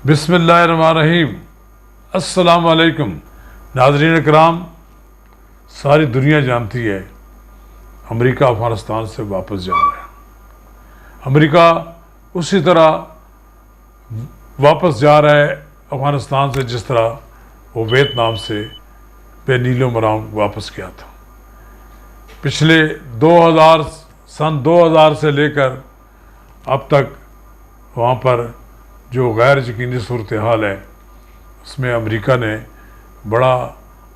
بسم اللہ الرحمن الرحیم۔ السلام علیکم ناظرین اکرام، ساری دنیا جانتی ہے امریکہ افغانستان سے واپس جا رہا ہے۔ امریکہ اسی طرح واپس جا رہا ہے افغانستان سے جس طرح وہ ویتنام سے بے نیل و مرام واپس کیا تھا۔ پچھلے سن 2000 سے لے کر اب تک وہاں پر جو غیر یقینی صورتحال ہے اس میں امریکہ نے بڑا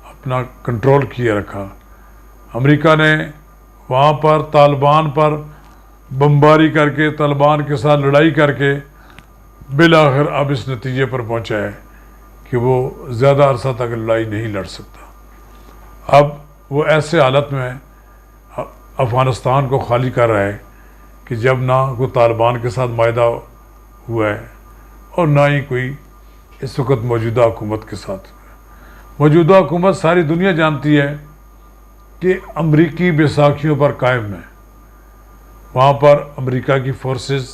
اپنا کنٹرول کیے رکھا۔ امریکہ نے وہاں پر طالبان پر بمباری کر کے، طالبان کے ساتھ لڑائی کر کے بالآخر اب اس نتیجے پر پہنچا ہے کہ وہ زیادہ عرصہ تک لڑائی نہیں لڑ سکتا۔ اب وہ ایسے حالت میں افغانستان کو خالی کر رہا ہے کہ جب نہ کوئی طالبان کے ساتھ معاہدہ ہوا ہے اور نہ ہی کوئی اس وقت موجودہ حکومت کے ساتھ ہوا ہے۔ موجودہ حکومت ساری دنیا جانتی ہے کہ امریکی بیساکھیوں پر قائم ہے۔ وہاں پر امریکہ کی فورسز،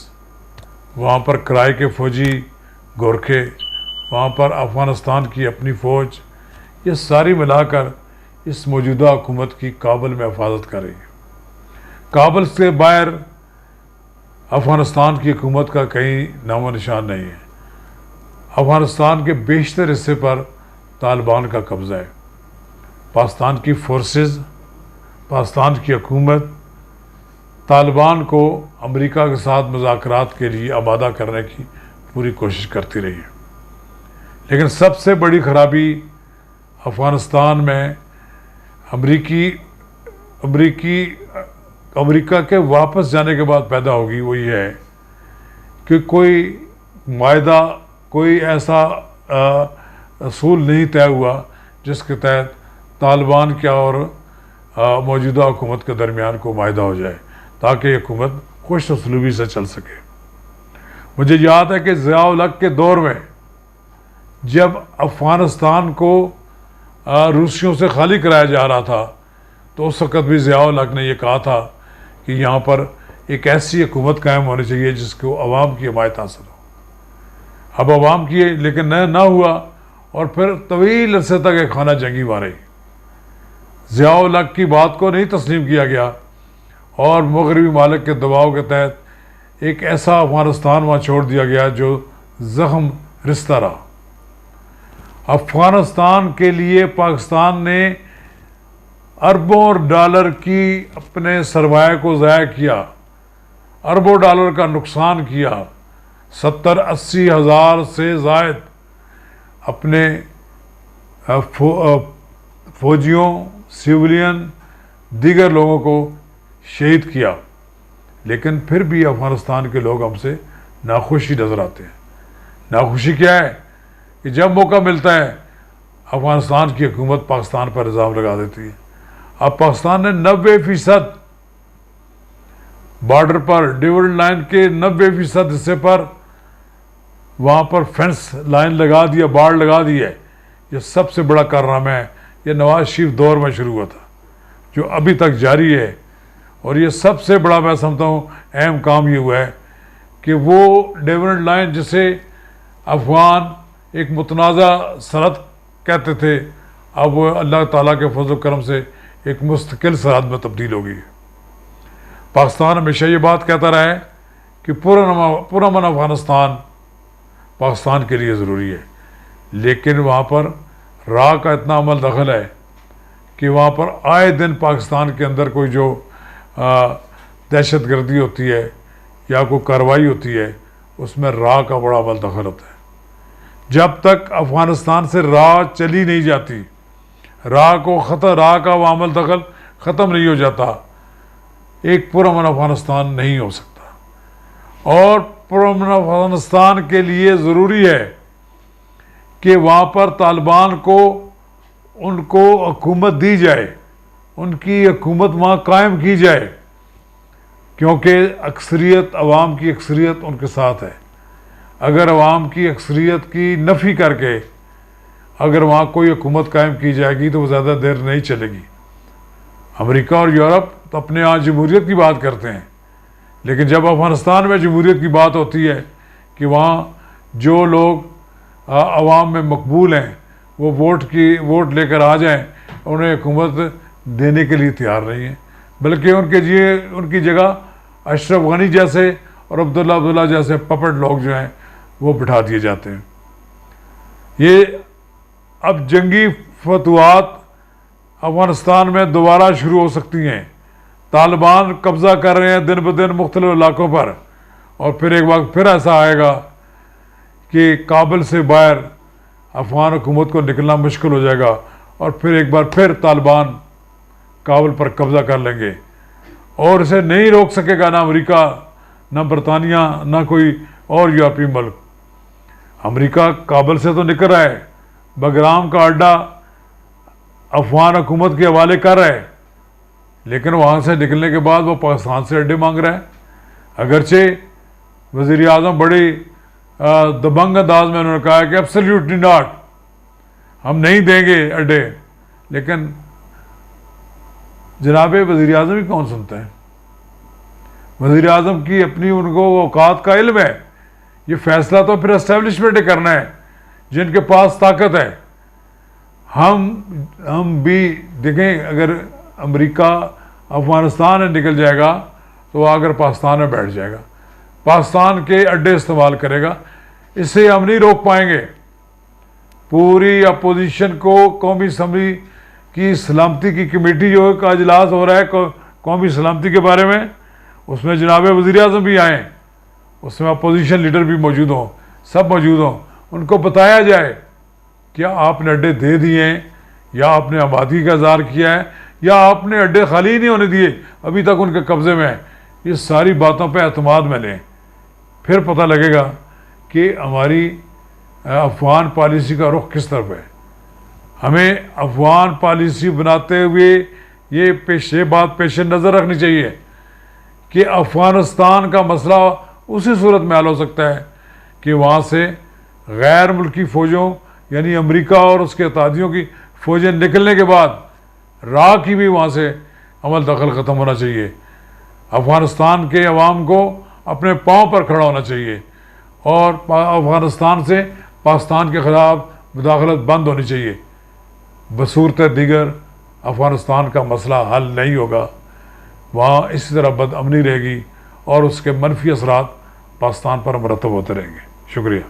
وہاں پر کرائے کے فوجی گورکھے، وہاں پر افغانستان کی اپنی فوج، یہ ساری ملا کر اس موجودہ حکومت کی کابل میں حفاظت کر رہی ہے۔ کابل سے باہر افغانستان کی حکومت کا کہیں نام و نشان نہیں ہے۔ افغانستان کے بیشتر حصے پر طالبان کا قبضہ ہے۔ پاکستان کی فورسز، پاکستان کی حکومت طالبان کو امریکہ کے ساتھ مذاکرات کے لیے آمادہ کرنے کی پوری کوشش کرتی رہی ہے، لیکن سب سے بڑی خرابی افغانستان میں امریکہ کے واپس جانے کے بعد پیدا ہوگی، وہ یہ ہے کہ کوئی معاہدہ، کوئی ایسا اصول نہیں طے ہوا جس کے تحت طالبان کیا اور موجودہ حکومت کے درمیان کو معاہدہ ہو جائے تاکہ یہ حکومت خوش اسلوبی سے چل سکے۔ مجھے یاد ہے کہ ضیاء الحق کے دور میں جب افغانستان کو روسیوں سے خالی کرایا جا رہا تھا تو اس وقت بھی ضیاء الحق نے یہ کہا تھا کہ یہاں پر ایک ایسی حکومت قائم ہونی چاہیے جس کو عوام کی حمایت حاصل ہو۔ اب عوام کی لیکن نہ ہوا اور پھر طویل عرصے تک ایک خانہ جنگی رہی۔ ضیاء الحق کی بات کو نہیں تسلیم کیا گیا اور مغربی ممالک کے دباؤ کے تحت ایک ایسا افغانستان وہاں چھوڑ دیا گیا جو زخم رستہ رہا۔ افغانستان کے لیے پاکستان نے اربوں ڈالر کی اپنے سرمایہ کو ضائع کیا، اربوں ڈالر کا نقصان کیا، 70-80 ہزار سے زائد اپنے فوجیوں، سیولین، دیگر لوگوں کو شہید کیا، لیکن پھر بھی افغانستان کے لوگ ہم سے ناخوشی نظر آتے ہیں۔ ناخوشی کیا ہے کہ جب موقع ملتا ہے افغانستان کی حکومت پاکستان پر الزام لگا دیتی ہے۔ اب پاکستان نے 90% بارڈر پر ڈیویڈ لائن کے 90% حصے پر وہاں پر فینس لائن لگا دیا، باڑ لگا دی ہے۔ یہ سب سے بڑا کارنامہ ہے، یہ نواز شریف دور میں شروع ہوا تھا جو ابھی تک جاری ہے، اور یہ سب سے بڑا میں سمجھتا ہوں اہم کام یہ ہوا ہے کہ وہ ڈیویڈ لائن جسے افغان ایک متنازع سرحد کہتے تھے، اب وہ اللہ تعالیٰ کے فضل و کرم سے ایک مستقل سرحد میں تبدیل ہو گئی ہے۔ پاکستان ہمیشہ یہ بات کہتا رہا ہے کہ پرامن افغانستان پاکستان کے لیے ضروری ہے، لیکن وہاں پر راہ کا اتنا عمل دخل ہے کہ وہاں پر آئے دن پاکستان کے اندر کوئی جو دہشت گردی ہوتی ہے یا کوئی کارروائی ہوتی ہے اس میں راہ کا بڑا عمل دخل ہوتا ہے۔ جب تک افغانستان سے راہ چلی نہیں جاتی، راہ کا وہ عمل دخل ختم نہیں ہو جاتا، ایک پرامن افغانستان نہیں ہو سکتا۔ اور پرامن افغانستان کے لیے ضروری ہے کہ وہاں پر طالبان کو ان کو حکومت دی جائے، ان کی حکومت وہاں قائم کی جائے، کیونکہ عوام کی اکثریت ان کے ساتھ ہے۔ اگر عوام کی اکثریت کی نفی کر کے اگر وہاں کوئی حکومت قائم کی جائے گی تو وہ زیادہ دیر نہیں چلے گی۔ امریکہ اور یورپ تو اپنے یہاں جمہوریت کی بات کرتے ہیں، لیکن جب افغانستان میں جمہوریت کی بات ہوتی ہے کہ وہاں جو لوگ عوام میں مقبول ہیں وہ ووٹ لے کر آ جائیں، انہیں حکومت دینے کے لیے تیار نہیں ہے، بلکہ ان کی جگہ اشرف غنی جیسے اور عبداللہ جیسے پپٹ لوگ جو ہیں وہ بٹھا دیے جاتے ہیں۔ یہ اب جنگی فتوحات افغانستان میں دوبارہ شروع ہو سکتی ہیں۔ طالبان قبضہ کر رہے ہیں دن بدن مختلف علاقوں پر، اور پھر ایک وقت پھر ایسا آئے گا کہ کابل سے باہر افغان حکومت کو نکلنا مشکل ہو جائے گا، اور پھر ایک بار پھر طالبان کابل پر قبضہ کر لیں گے، اور اسے نہیں روک سکے گا نہ امریکہ، نہ برطانیہ، نہ کوئی اور یورپی ملک۔ امریکہ کابل سے تو نکل رہا ہے، بگرام کا اڈا افغان حکومت کے حوالے کر رہا ہے، لیکن وہاں سے نکلنے کے بعد وہ پاکستان سے اڈے مانگ رہا ہے، اگرچہ وزیر اعظم بڑی دبنگ انداز میں انہوں نے کہا کہ ایبسلیوٹلی ناٹ، ہم نہیں دیں گے اڈے، لیکن جناب وزیر اعظم ہی کون سنتا ہے؟ وزیر اعظم کی اپنی ان کو اوقات کا علم ہے، یہ فیصلہ تو پھر اسٹیبلشمنٹ کرنا ہے جن کے پاس طاقت ہے۔ ہم بھی دیکھیں، اگر امریکہ افغانستان میں نکل جائے گا تو وہ آ کر پاکستان میں بیٹھ جائے گا، پاکستان کے اڈے استعمال کرے گا، اس سے ہم نہیں روک پائیں گے۔ پوری اپوزیشن کو قومی اسمبلی کی سلامتی کی کمیٹی جو کا اجلاس ہو رہا ہے قومی سلامتی کے بارے میں، اس میں جناب وزیر اعظم بھی آئیں، اس میں اپوزیشن لیڈر بھی موجود ہوں، سب موجود ہوں، ان کو بتایا جائے کیا آپ نے اڈے دے دیے ہیں، یا آپ نے آبادی کا اظہار کیا ہے، یا آپ نے اڈے خالی نہیں ہونے دیے، ابھی تک ان کے قبضے میں ہیں۔ یہ ساری باتوں پہ اعتماد میں لیں، پھر پتہ لگے گا کہ ہماری افغان پالیسی کا رخ کس طرف ہے۔ ہمیں افغان پالیسی بناتے ہوئے یہ بات پیش نظر رکھنی چاہیے کہ افغانستان کا مسئلہ اسی صورت میں حل ہو سکتا ہے کہ وہاں سے غیر ملکی فوجوں یعنی امریکہ اور اس کے اتحادیوں کی فوجیں نکلنے کے بعد راہ کی بھی وہاں سے عمل دخل ختم ہونا چاہیے۔ افغانستان کے عوام کو اپنے پاؤں پر کھڑا ہونا چاہیے، اور افغانستان سے پاکستان کے خلاف مداخلت بند ہونی چاہیے۔ بصورت دیگر افغانستان کا مسئلہ حل نہیں ہوگا، وہاں اسی طرح بد امنی رہے گی اور اس کے منفی اثرات پاکستان پر مرتب ہوتے رہیں گے۔ شکریہ۔